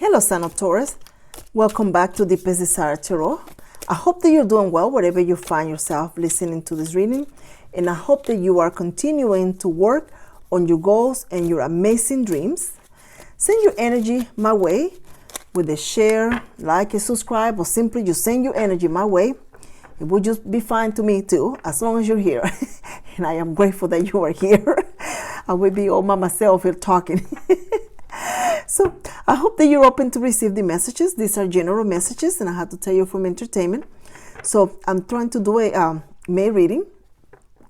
Hello, Son of Taurus. Welcome back to Deepest Desire Tarot. I hope that you're doing well wherever you find yourself listening to this reading. And I hope that you are continuing to work on your goals and your amazing dreams. Send your energy my way with a share, like, and subscribe, or simply just send your energy my way. It will just be fine to me too, as long as you're here. And I am grateful that you are here. I will be all by myself here talking. So I hope that you're open to receive the messages. These are general messages, and I have to tell you from entertainment. So I'm trying to do a May reading,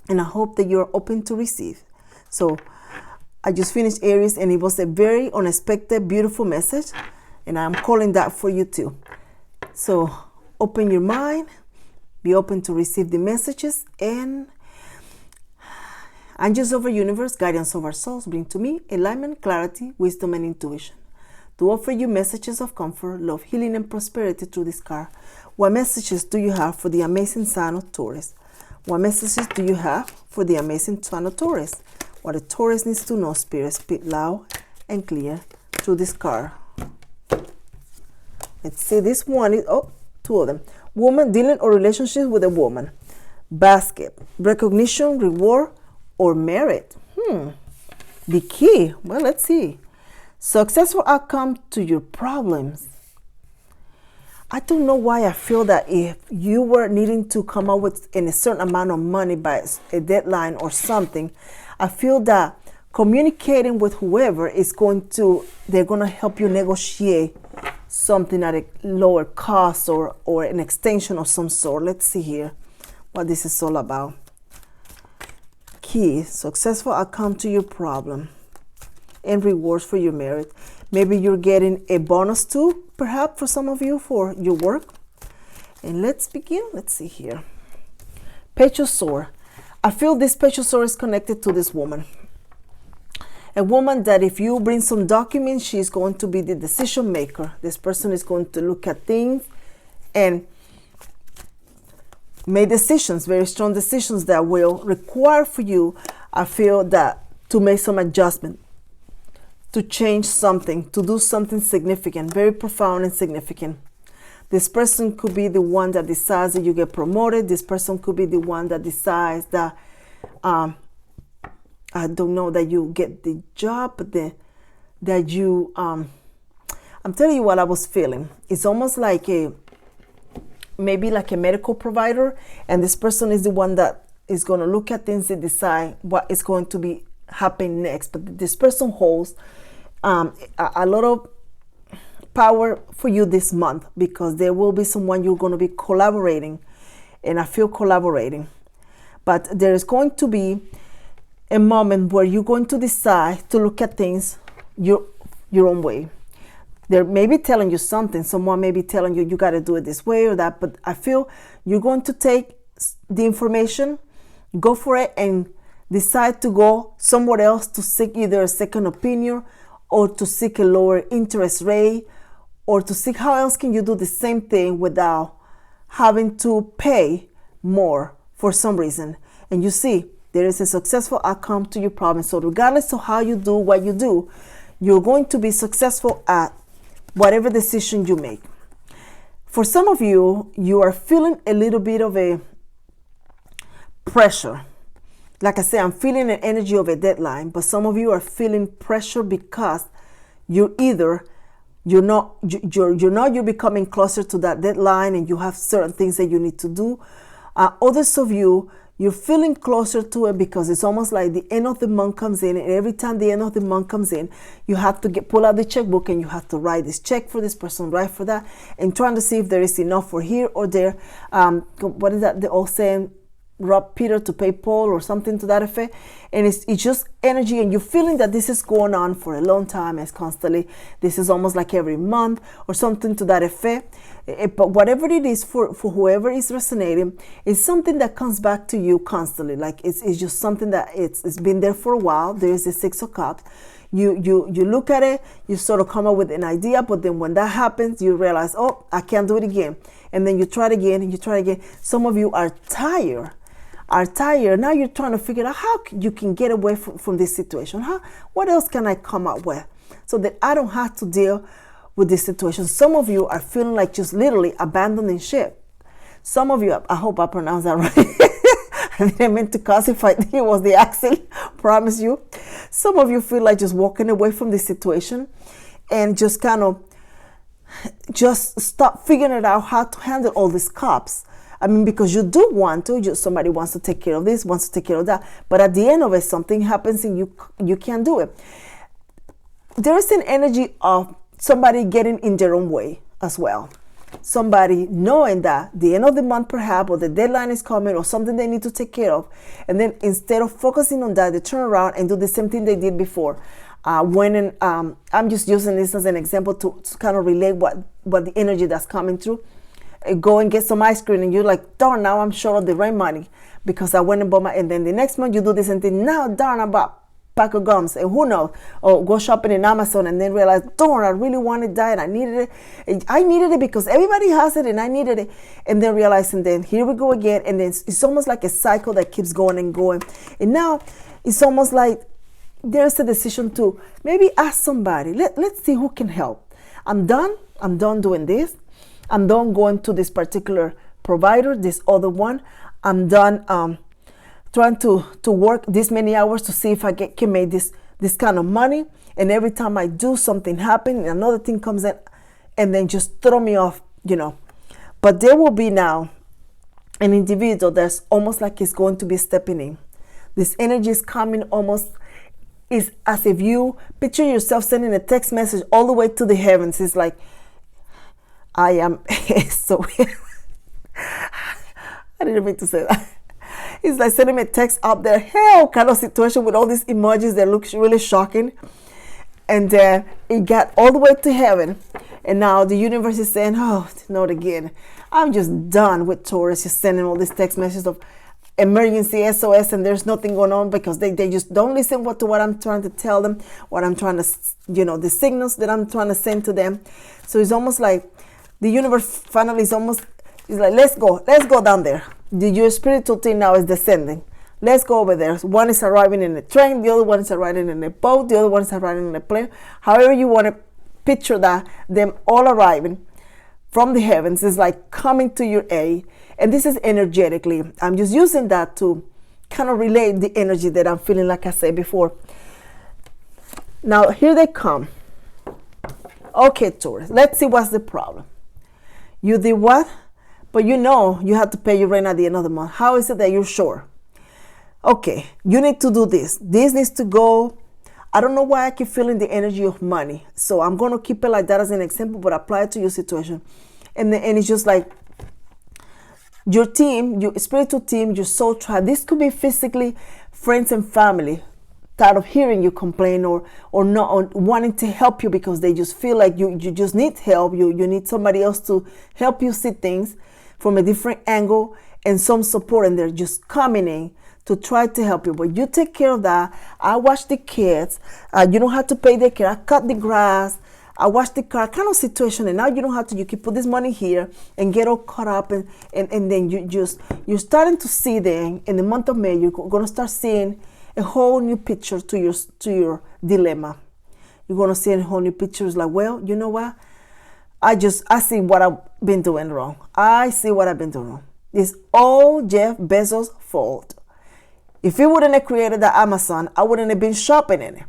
and I hope that you're open to receive. So I just finished Aries, and it was a very unexpected, beautiful message, and I'm calling that for you too. So open your mind, be open to receive the messages, and angels of our universe, guidance of our souls, bring to me alignment, clarity, wisdom, and intuition to offer you messages of comfort, love, healing, and prosperity through this card. What messages do you have for the amazing sign of Taurus? What messages do you have for the amazing sign of Taurus? What a Taurus needs to know, Spirit, speak loud and clear through this card. Let's see, this one is, two of them. Woman dealing or relationship with a woman. Basket, recognition, reward, or merit. The key. Well, let's see. Successful outcome to your problems. I don't know why I feel that if you were needing to come up with a certain amount of money by a deadline or something, I feel that communicating with whoever is they're going to help you negotiate something at a lower cost or an extension of some sort. Let's see here what this is all about. Key, successful outcome to your problem and rewards for your merit. Maybe you're getting a bonus too, perhaps for some of you, for your work. And let's begin. Let's see here. Page of Swords. I feel this Page of Swords is connected to this woman. A woman that if you bring some documents, she's going to be the decision maker. This person is going to look at things and make decisions, very strong decisions that will require for you, I feel, that to make some adjustment, to change something, to do something significant, very profound and significant. This person could be the one that decides that you get promoted. This person could be the one that decides that, I don't know, that you get the job, but that you, I'm telling you what I was feeling. It's almost like maybe like a medical provider, and this person is the one that is going to look at things and decide what is going to be happening next. But this person holds a lot of power for you this month, because there will be someone you're going to be collaborating, and I feel collaborating. But there is going to be a moment where you're going to decide to look at things your own way. They may be telling you something. Someone may be telling you got to do it this way or that. But I feel you're going to take the information, go for it, and decide to go somewhere else to seek either a second opinion or to seek a lower interest rate, or to seek how else can you do the same thing without having to pay more for some reason. And you see, there is a successful outcome to your problem. So regardless of how you do what you do, you're going to be successful at whatever decision you make. For some of you, you are feeling a little bit of a pressure. Like I said, I'm feeling an energy of a deadline, but some of you are feeling pressure because you're becoming closer to that deadline, and you have certain things that you need to do. Others of you, you're feeling closer to it because it's almost like the end of the month comes in, and every time the end of the month comes in, you have to pull out the checkbook, and you have to write this check for this person, write for that, and trying to see if there is enough for here or there. What is that? The old saying, rob Peter to pay Paul, or something to that effect. And it's just energy, and you're feeling that this is going on for a long time, as constantly. This is almost like every month or something to that effect. But whatever it is for whoever is resonating, it's something that comes back to you constantly. Like it's just something that it's been there for a while. There is the Six of Cups. You look at it, you sort of come up with an idea, but then when that happens, you realize, oh, I can't do it again. And then you try it again, and you try it again. Some of you are tired. Now you're trying to figure out how you can get away from this situation. What else can I come up with so that I don't have to deal with this situation. Some of you are feeling like just literally abandoning ship. Some of you, I hope I pronounced that right. I didn't mean to classify it was the accent, promise you. Some of you feel like just walking away from this situation and just kind of just stop figuring it out how to handle all these cups. I mean, because you do want to, somebody wants to take care of this, wants to take care of that, but at the end of it, something happens and you can't do it. There is an energy of somebody getting in their own way as well. Somebody knowing that the end of the month perhaps, or the deadline is coming, or something they need to take care of, and then instead of focusing on that, they turn around and do the same thing they did before. I'm just using this as an example to kind of relate what the energy that's coming through. Go and get some ice cream and you're like, darn, now I'm short of the rent money because I went and bought and then the next month you do the same thing. Now, darn, I bought pack of gums, and who knows, or go shopping in Amazon and then realize, darn, I really wanted that and I needed it because everybody has it and I needed it, and then realize, and then here we go again, and then it's almost like a cycle that keeps going and going. And now it's almost like there's a decision to maybe ask somebody, let's see who can help. I'm done doing this. I'm done going to this particular provider, this other one. I'm done trying to work this many hours to see if I can make this kind of money. And every time I do, something happens, another thing comes in, and then just throw me off, But there will be now an individual that's almost like he's going to be stepping in. This energy is coming almost, is as if you picture yourself sending a text message all the way to the heavens. It's like, I am so I didn't mean to say that. It's like sending me a text up there, hell kind of situation with all these emojis that looks really shocking. And then it got all the way to heaven. And now the universe is saying, oh, not again. I'm just done with Taurus. Just sending all these text messages of emergency SOS and there's nothing going on because they just don't listen to what I'm trying to tell them, what I'm trying to, the signals that I'm trying to send to them. So it's almost like the universe finally is like, let's go down there. Your spiritual team now is descending. Let's go over there. One is arriving in a train, the other one is arriving in a boat, the other one is arriving in a plane. However you want to picture that, them all arriving from the heavens is like coming to your aid. And this is energetically. I'm just using that to kind of relate the energy that I'm feeling, like I said before. Now, here they come. Okay, Taurus, let's see what's the problem. You did what? But you have to pay your rent at the end of the month. How is it that you're sure? Okay, you need to do this. This needs to go. I don't know why I keep feeling the energy of money. So I'm going to keep it like that as an example, but apply it to your situation. And it's just like your team, your spiritual team, your soul tribe. This could be physically friends and family, tired of hearing you complain or not, or wanting to help you because they just feel like you just need help. You need somebody else to help you see things from a different angle and some support, and they're just coming in to try to help you. But you take care of that. I watch the kids. You don't have to pay their care. I cut the grass. I wash the car, kind of situation. And now you don't have to, you can put this money here and get all caught up. And then you're starting to see then in the month of May, you're going to start seeing a whole new picture to your dilemma. You're going to see a whole new picture. It's like, well, you know what? I see what I've been doing wrong. I see what I've been doing wrong. It's all Jeff Bezos' fault. If he wouldn't have created the Amazon, I wouldn't have been shopping in it.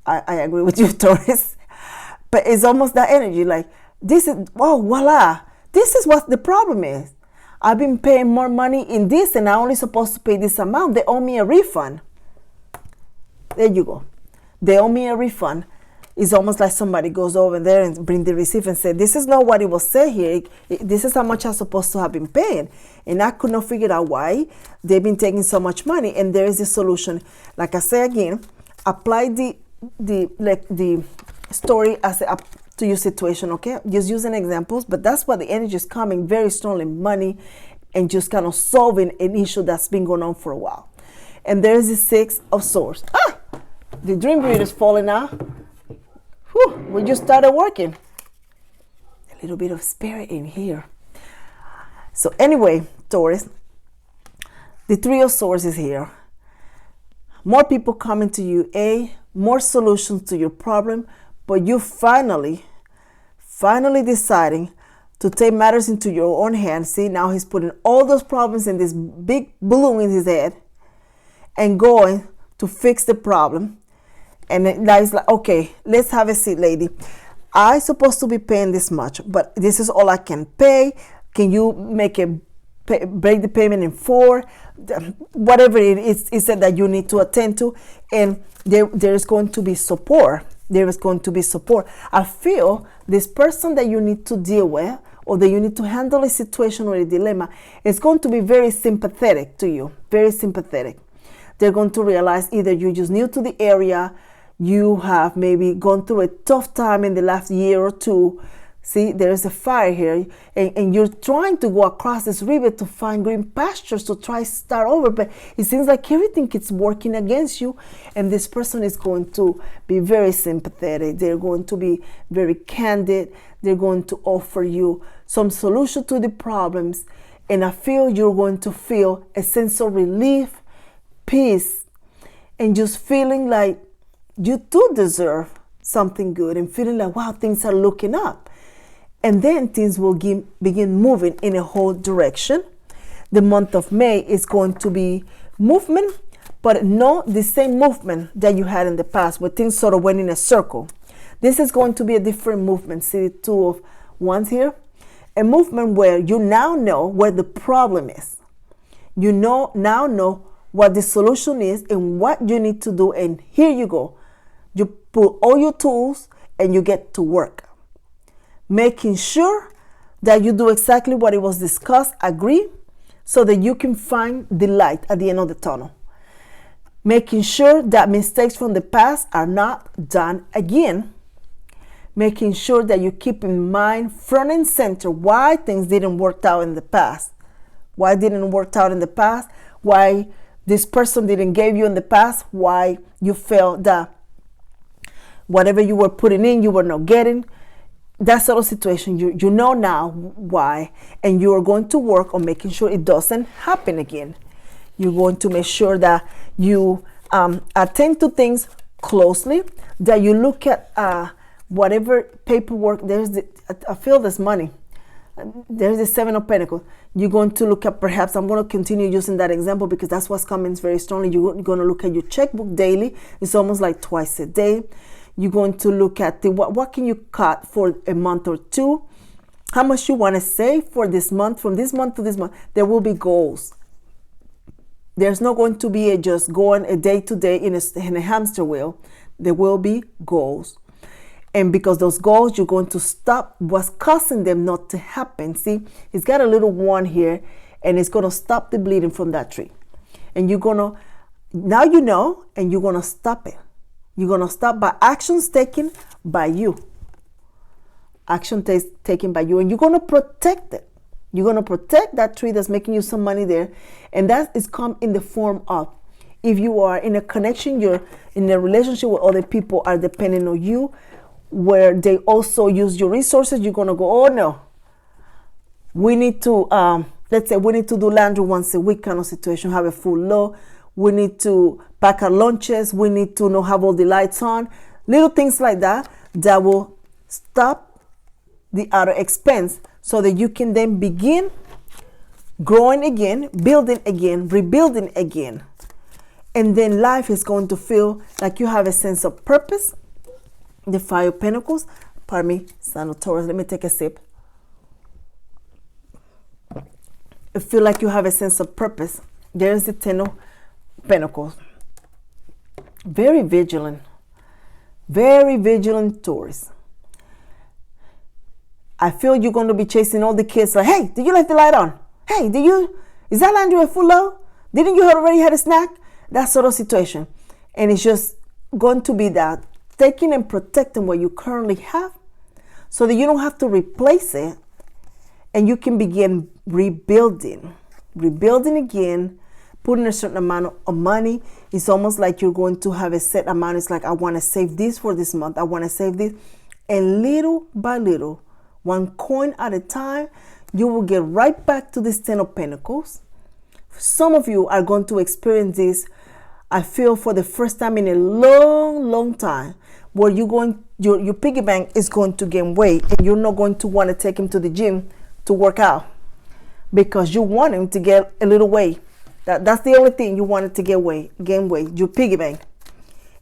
I agree with you, Taurus. But it's almost that energy, like, this is, oh, voila. This is what the problem is. I've been paying more money in this and I'm only supposed to pay this amount. They owe me a refund. There you go. They owe me a refund. It's almost like somebody goes over there and bring the receipt and say, this is not what it was said here. This is how much I'm supposed to have been paying. And I could not figure out why they've been taking so much money. And there is a solution. Like I say again, apply the story to your situation, okay? Just using examples, but that's why the energy is coming very strongly, money, and just kind of solving an issue that's been going on for a while. And there's the Six of Swords. The dream breed is falling out. Whew, we just started working. A little bit of spirit in here. So anyway, Taurus, the Three of Swords is here. More people coming to you, more solutions to your problem, but you finally finally deciding to take matters into your own hands. See, now he's putting all those problems in this big balloon in his head and going to fix the problem. And now he's like, okay, let's have a seat, lady. I'm supposed to be paying this much, but this is all I can pay. Can you make break the payment in 4? Whatever it is that you need to attend to. And there is going to be support. There is going to be support. I feel this person that you need to deal with, or that you need to handle a situation or a dilemma, is going to be very sympathetic to you. Very sympathetic. They're going to realize either you're just new to the area, you have maybe gone through a tough time in the last year or 2. See, there's a fire here, and you're trying to go across this river to find green pastures to try start over, but it seems like everything keeps working against you, and this person is going to be very sympathetic. They're going to be very candid. They're going to offer you some solution to the problems, and I feel you're going to feel a sense of relief, peace, and just feeling like you too deserve something good, and feeling like, wow, things are looking up. And then things will begin moving in a whole direction. The month of May is going to be movement, but not the same movement that you had in the past, where things sort of went in a circle. This is going to be a different movement. See the 2 of Wands here? A movement where you now know where the problem is. You now know what the solution is and what you need to do, and here you go. You pull all your tools and you get to work, making sure that you do exactly what it was discussed, agree, so that you can find the light at the end of the tunnel. Making sure that mistakes from the past are not done again. Making sure that you keep in mind front and center why things didn't work out in the past. Why didn't work out in the past? Why this person didn't give you in the past? Why you felt that whatever you were putting in, you were not getting. That sort of situation, you know now why, and you are going to work on making sure it doesn't happen again. You're going to make sure that you attend to things closely, that you look at whatever paperwork. I feel there's money. There's the 7 of Pentacles. You're going to look at, perhaps I'm going to continue using that example because that's what's coming very strongly. You're going to look at your checkbook daily. It's almost like twice a day. You're going to look at what can you cut for a month or 2, how much you want to save for this month, from this month to this month. There will be goals. There's not going to be just going a day to day in a hamster wheel. There will be goals. And because those goals, you're going to stop what's causing them not to happen. See, it's got a little wand here, and it's going to stop the bleeding from that tree. And you're going to, now you know, and you're going to stop it. You're going to stop by actions taken by you. Action taken by you. And you're going to protect it. You're going to protect that tree that's making you some money there. And that is come in the form of, if you are in a connection, you're in a relationship with other people are depending on you, where they also use your resources, you're going to go, oh no, we need to, let's say we need to do laundry once a week kind of situation, have a full load. We need to pack our lunches. We need to not have all the lights on. Little things like that will stop the outer expense so that you can then begin growing again, building again, rebuilding again. And then life is going to feel like you have a sense of purpose. The 5 of Pentacles. Pardon me, Son of Taurus. Let me take a sip. I feel like you have a sense of purpose. There's the 10 of Pentacles. Very vigilant Taurus. I feel you're going to be chasing all the kids like, hey, did you leave the light on? Hey, is that laundry a full load? Didn't you already have a snack? That sort of situation. And it's just going to be that, taking and protecting what you currently have so that you don't have to replace it, and you can begin rebuilding again. Putting a certain amount of money. It's almost like you're going to have a set amount. It's like, I want to save this for this month. I want to save this. And little by little, one coin at a time, you will get right back to this 10 of Pentacles. Some of you are going to experience this, I feel, for the first time in a long, long time, where your piggy bank is going to gain weight, and you're not going to want to take him to the gym to work out because you want him to get a little weight. That's the only thing you wanted to gain weight, your piggy bank.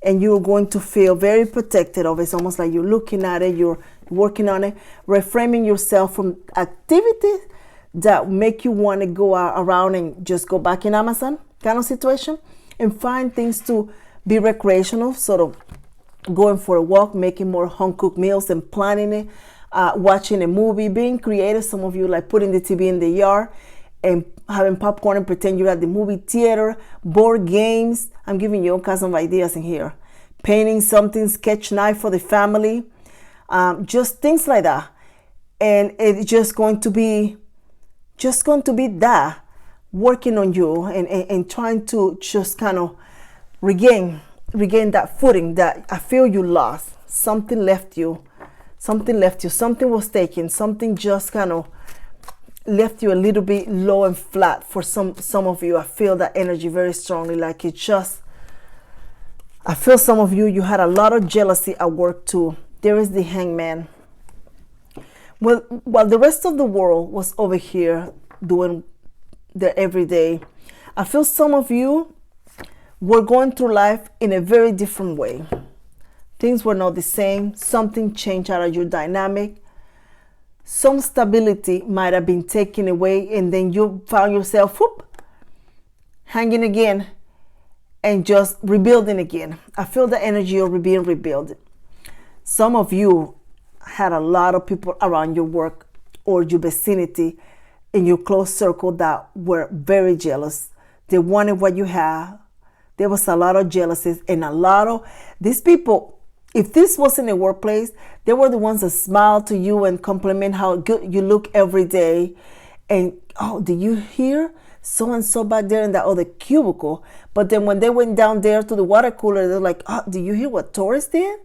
And you're going to feel very protected of it. It's almost like you're looking at it, you're working on it, reframing yourself from activities that make you want to go out around and just go back in Amazon kind of situation, and find things to be recreational, sort of going for a walk, making more home-cooked meals and planning it, watching a movie, being creative. Some of you like putting the TV in the yard and having popcorn and pretend you're at the movie theater, board games. I'm giving you all kinds of ideas in here. Painting something, sketch night for the family, just things like that. And it's just going to be that, working on you and trying to just kind of regain that footing that I feel you lost. Something left you, something was taken, something just kind of left you a little bit low and flat. For some of you, I feel that energy very strongly, like I feel some of you had a lot of jealousy at work too. There is the Hangman. Well, while the rest of the world was over here doing their everyday, I feel some of you were going through life in a very different way. Things were not the same. Something changed out of your dynamic. Some stability might have been taken away, and then you found yourself hanging again and just rebuilding again. I feel the energy of being rebuilt. Some of you had a lot of people around your work or your vicinity in your close circle that were very jealous. They wanted what you have. There was a lot of jealousies, and a lot of these people, if this wasn't a workplace, they were the ones that smile to you and compliment how good you look every day. And, oh, did you hear so-and-so back there in that other cubicle? But then when they went down there to the water cooler, they're like, oh, did you hear what TAURUS did?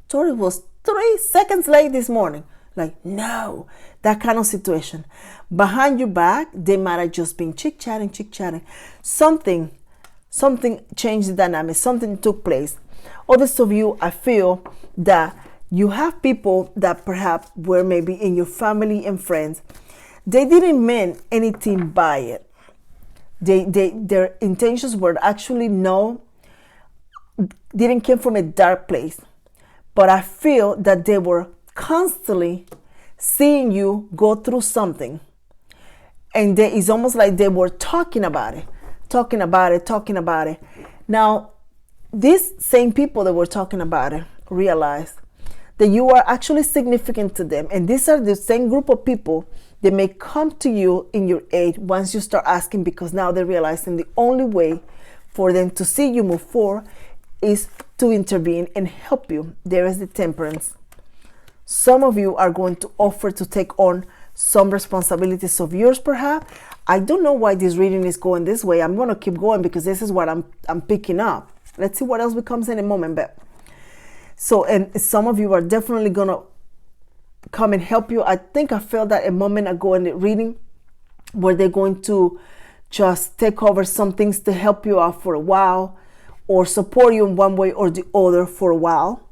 TAURUS was 3 seconds late this morning. Like, no, that kind of situation. Behind your back, they might have just been chit-chatting. Something changed the dynamic. Something took place. Others of you, I feel that you have people that perhaps were maybe in your family and friends. They didn't mean anything by it. Their intentions were actually didn't come from a dark place. But I feel that they were constantly seeing you go through something. And it's almost like they were talking about it. Now, these same people that were talking about it realized that you are actually significant to them. And these are the same group of people that may come to you in your aid once you start asking, because now they're realizing the only way for them to see you move forward is to intervene and help you. There is the Temperance. Some of you are going to offer to take on some responsibilities of yours, perhaps. I don't know why this reading is going this way. I'm going to keep going because this is what I'm picking up. Let's see what else becomes in a moment. But so, and some of you are definitely going to come and help you. I think I felt that a moment ago in the reading where they're going to just take over some things to help you out for a while or support you in one way or the other for a while.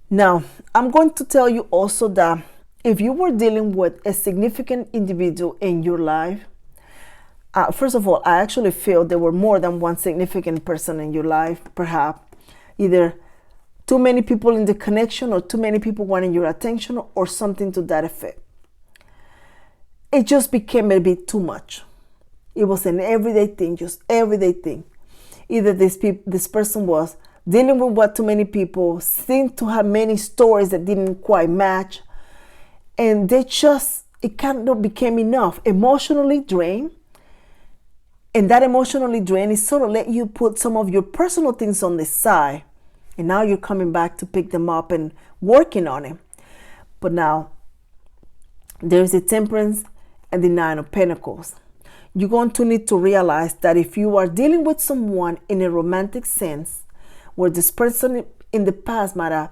Now, I'm going to tell you also that if you were dealing with a significant individual in your life, first of all, I actually feel there were more than one significant person in your life, perhaps either too many people in the connection or too many people wanting your attention or something to that effect. It just became a bit too much. It was an everyday thing, just everyday thing. Either this person was dealing with what too many people, seemed to have many stories that didn't quite match, and it kind of became enough, emotionally drained. And that emotionally drained is sort of let you put some of your personal things on the side, and now you're coming back to pick them up and working on it. But now there's the Temperance and the Nine of Pentacles. You're going to need to realize that if you are dealing with someone in a romantic sense, where this person in the past might have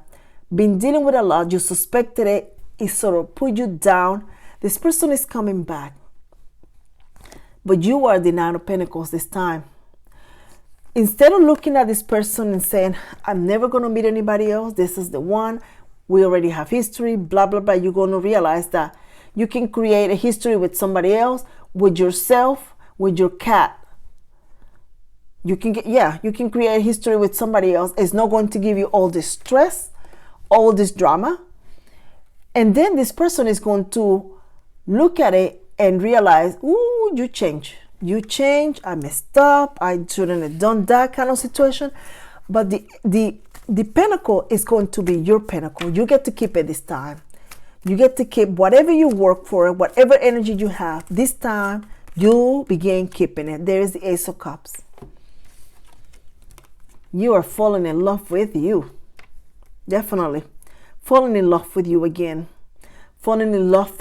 been dealing with a lot, you suspected it sort of put you down, this person is coming back. But you are the Nine of Pentacles this time. instead of looking at this person and saying, I'm never going to meet anybody else, this is the one, we already have history, blah, blah, blah, you're going to realize that you can create a history with somebody else, with yourself, with your cat. You can create a history with somebody else. It's not going to give you all this stress, all this drama. And then this person is going to look at it and realize, ooh, you change. You change, I messed up, I shouldn't have done that kind of situation. But the pinnacle is going to be your pinnacle. You get to keep it this time. You get to keep whatever you work for, whatever energy you have. This time, you begin keeping it. There is the Ace of Cups. You are falling in love with you. Definitely. Falling in love with you again. Falling in love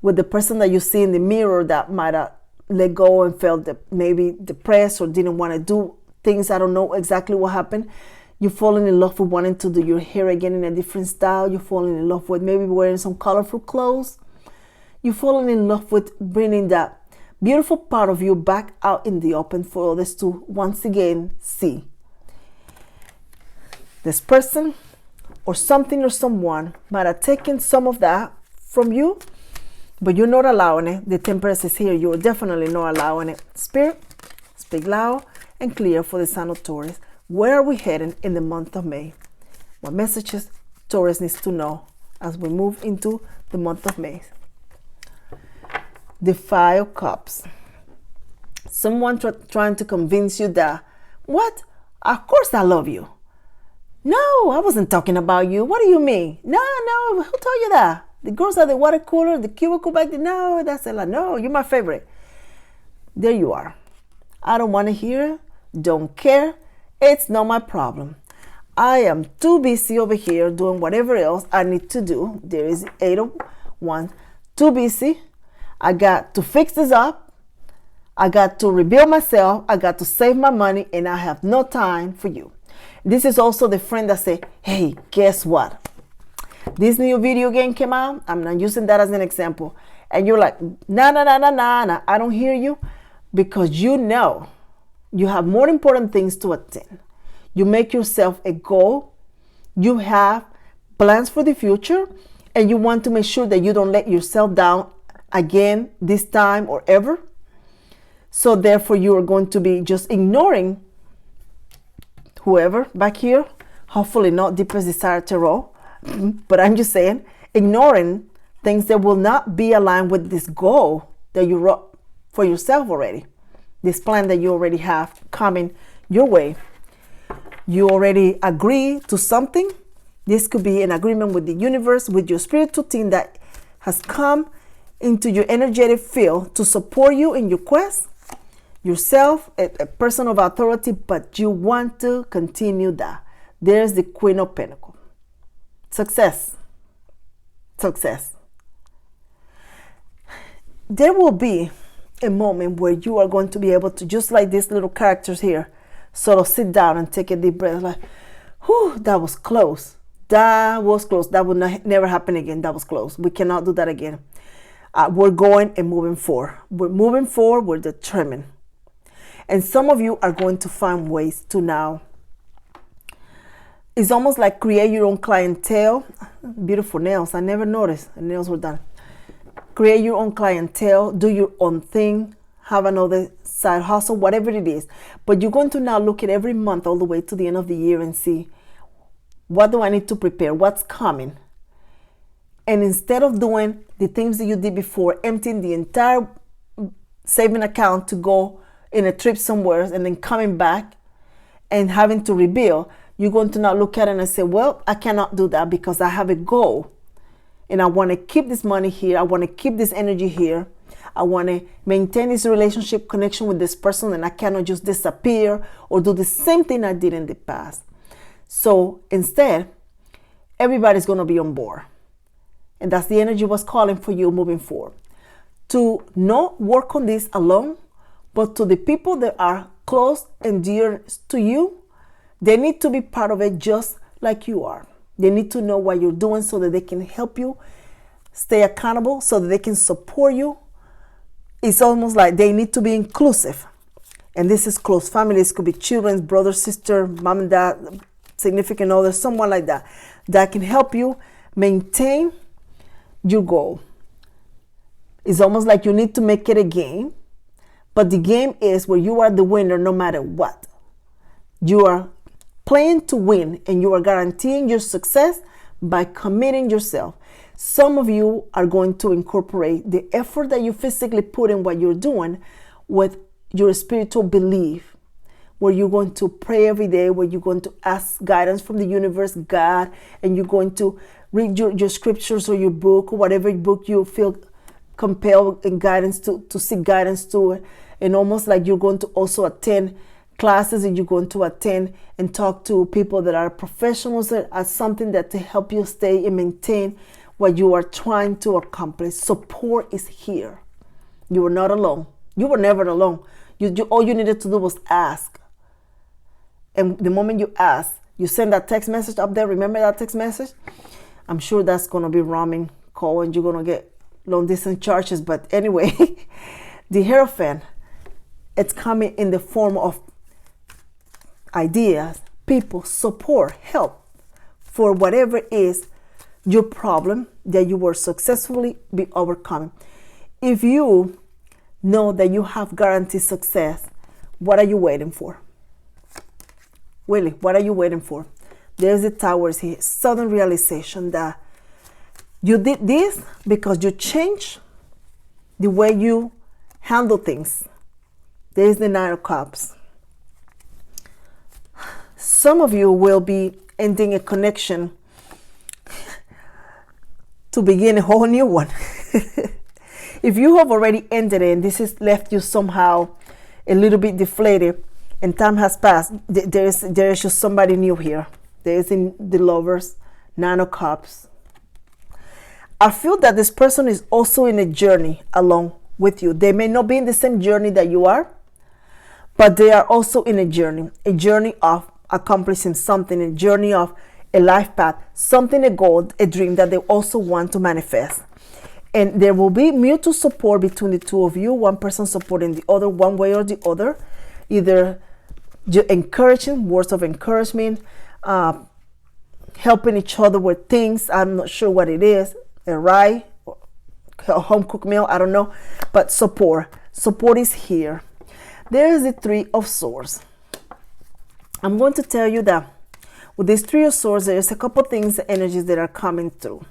with the person that you see in the mirror that might have let go and felt maybe depressed or didn't want to do things. I don't know exactly what happened. You're falling in love with wanting to do your hair again in a different style. You're falling in love with maybe wearing some colorful clothes. You're falling in love with bringing that beautiful part of you back out in the open for others to once again see. This person or something or someone might have taken some of that from you, but you're not allowing it. The Temperance is here. You're definitely not allowing it. Spirit, speak loud and clear for the sign of Taurus. Where are we heading in the month of May? What messages Taurus needs to know as we move into the month of May? The Five of Cups. Someone trying to convince you that, what? Of course I love you. No, I wasn't talking about you. What do you mean? No, who told you that? The girls at the water cooler, the cubicle back there. No, that's a lie. No, you're my favorite. There you are. I don't want to hear it. Don't care. It's not my problem. I am too busy over here doing whatever else I need to do. There is 8 of Wands. Too busy. I got to fix this up. I got to rebuild myself. I got to save my money, and I have no time for you. This is also the friend that say, hey, guess what? This new video game came out. I'm not using that as an example. And you're like, nah, I don't hear you, because you know you have more important things to attend. You make yourself a goal. You have plans for the future, and you want to make sure that you don't let yourself down again this time or ever. So therefore, you are going to be just ignoring whoever back here. Hopefully not Deepest Desire Tarot. But I'm just saying, ignoring things that will not be aligned with this goal that you wrote for yourself already. This plan that you already have coming your way. You already agree to something. This could be an agreement with the universe, with your spiritual team that has come into your energetic field to support you in your quest. Yourself, a person of authority, but you want to continue that. There's the Queen of Pentacles. Success. There will be a moment where you are going to be able to, just like these little characters here, sort of sit down and take a deep breath, like, whew, that was close. That will never happen again. That was close. We cannot do that again. We're going and moving forward. We're determined. And some of you are going to find ways to now. It's almost like create your own clientele. Beautiful nails. I never noticed the nails were done. Create your own clientele. Do your own thing. Have another side hustle, whatever it is. But you're going to now look at every month all the way to the end of the year and see, what do I need to prepare? What's coming? And instead of doing the things that you did before, emptying the entire saving account to go in a trip somewhere and then coming back and having to rebuild, you're going to now look at it and say, well, I cannot do that because I have a goal. And I want to keep this money here. I want to keep this energy here. I want to maintain this relationship connection with this person, and I cannot just disappear or do the same thing I did in the past. So instead, everybody's going to be on board. And that's the energy was calling for you moving forward. To not work on this alone, but to the people that are close and dear to you, they need to be part of it just like you are. They need to know what you're doing so that they can help you stay accountable, so that they can support you. It's almost like they need to be inclusive. And this is close families, could be children, brother, sister, mom and dad, significant other, someone like that, that can help you maintain your goal. It's almost like you need to make it a game, but the game is where you are the winner no matter what. You are playing to win, and you are guaranteeing your success by committing yourself. Some of you are going to incorporate the effort that you physically put in what you're doing with your spiritual belief, where you're going to pray every day, where you're going to ask guidance from the universe, God, and you're going to read your scriptures or your book, or whatever book you feel compelled and guidance to seek guidance to it. And almost like you're going to also attend classes, and you're going to attend and talk to people that are professionals at something that to help you stay and maintain what you are trying to accomplish. Support is here. You are not alone. You were never alone. All you needed to do was ask. And the moment you ask, you send that text message up there. Remember that text message? I'm sure that's going to be roaming call, and you're going to get long distance charges. But anyway, the Hierophant, it's coming in the form of ideas, people, support, help for whatever is your problem that you were successfully be overcoming. If you know that you have guaranteed success, what are you waiting for? Really, what are you waiting for? There's the TAURUS here, sudden realization that you did this because you changed the way you handle things. There's the Nine of Cups. Some of you will be ending a connection to begin a whole new one. If you have already ended it and this has left you somehow a little bit deflated and time has passed, there is just somebody new here. There is in the Lovers, Nine of Cups. I feel that this person is also in a journey along with you. They may not be in the same journey that you are, but they are also in a journey of accomplishing something, a journey of a life path, something, a goal, a dream that they also want to manifest. And there will be mutual support between the two of you, one person supporting the other one way or the other, either encouraging, words of encouragement, helping each other with things. I'm not sure what it is, a ride, a home cooked meal, I don't know, but support is here. There is the Three of Swords. I'm going to tell you that with this Three of Swords, there's a couple things, energies that are coming through.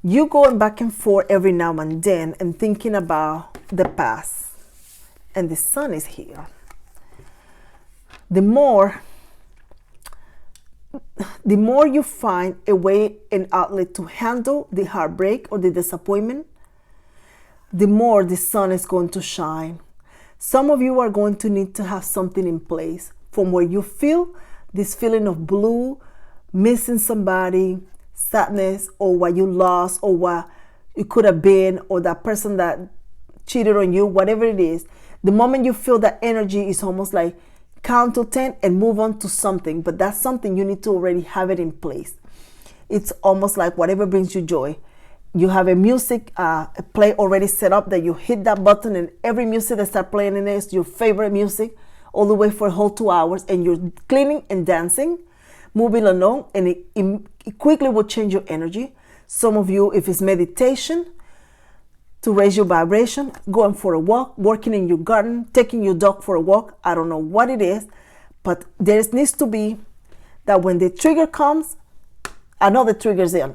You going back and forth every now and then and thinking about the past. And the Sun is here. The more you find a way, an outlet to handle the heartbreak or the disappointment, the more the sun is going to shine. Some of you are going to need to have something in place from where you feel this feeling of blue, missing somebody, sadness, or what you lost, or what it could have been, or that person that cheated on you, whatever it is. The moment you feel that energy is almost like count to 10 and move on to something, but that's something you need to already have it in place. It's almost like whatever brings you joy. You have a music a play already set up that you hit that button, and every music that starts playing in it is your favorite music all the way for a whole 2 hours, and you're cleaning and dancing, moving along, and it quickly will change your energy. Some of you, if it's meditation to raise your vibration, going for a walk, working in your garden, taking your dog for a walk, I don't know what it is, but there needs to be that when the trigger comes, another trigger's in.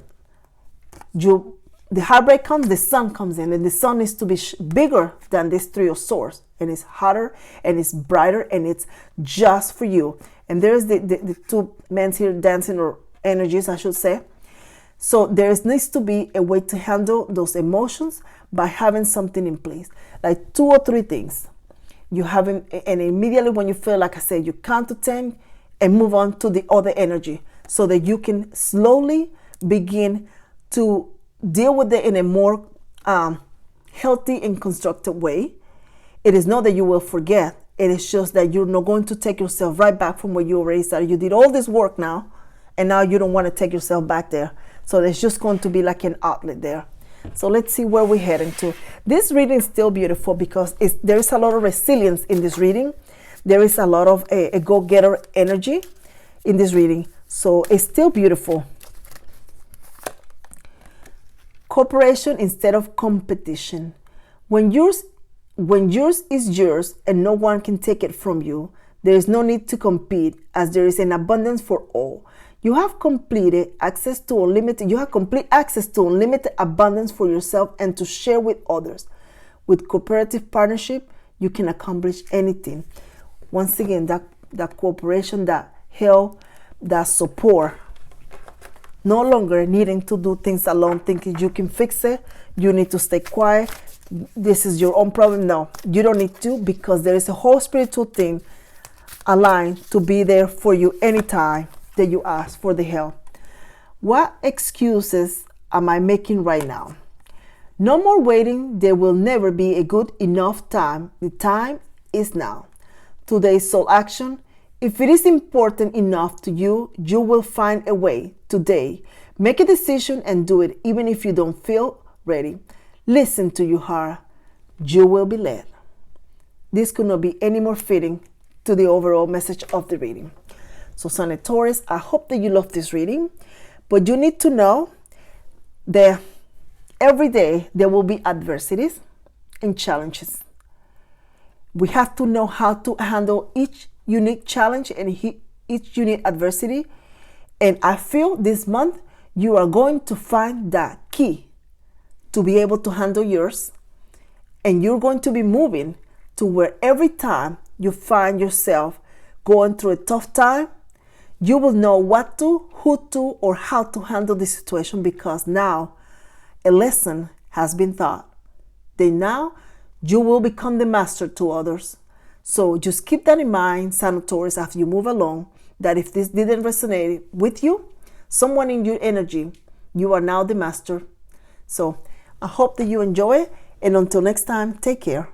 The heartbreak comes, the sun comes in, and the sun needs to be bigger than this Three of Swords, and it's hotter, and it's brighter, and it's just for you. And there's the two men here dancing, or energies, I should say. So there needs to be a way to handle those emotions by having something in place, like 2 or 3 things. You have, and immediately when you feel, like I said, you count to 10 and move on to the other energy, so that you can slowly begin to deal with it in a more healthy and constructive way. It is not that you will forget. It is just that you're not going to take yourself right back from where you already started. You did all this work now, and now you don't want to take yourself back there. So there's just going to be like an outlet there. So let's see where we're heading to. This reading is still beautiful because there is a lot of resilience in this reading. There is a lot of a go-getter energy in this reading. So it's still beautiful. Cooperation instead of competition. When yours is yours and no one can take it from you, there is no need to compete, as there is an abundance for all. You have complete access to unlimited abundance for yourself and to share with others. With cooperative partnership, you can accomplish anything. Once again, that cooperation, that help, that support. No longer needing to do things alone, thinking you can fix it. You need to stay quiet. This is your own problem. No, you don't need to, because there is a whole spiritual thing aligned to be there for you anytime that you ask for the help. What excuses am I making right now? No more waiting. There will never be a good enough time. The time is now. Today's soul action. If it is important enough to you, you will find a way today. Make a decision and do it, even if you don't feel ready. Listen to your heart. You will be led. This could not be any more fitting to the overall message of the reading. So, Sun and Taurus, I hope that you love this reading, but you need to know that every day there will be adversities and challenges. We have to know how to handle each unique challenge and each unique adversity. And I feel this month you are going to find that key to be able to handle yours. And you're going to be moving to where every time you find yourself going through a tough time, you will know what to, who to, or how to handle the situation, because now a lesson has been taught. Then now you will become the master to others. So just keep that in mind, Sun and Taurus, as you move along, that if this didn't resonate with you, someone in your energy, you are now the master. So I hope that you enjoy it. And until next time, take care.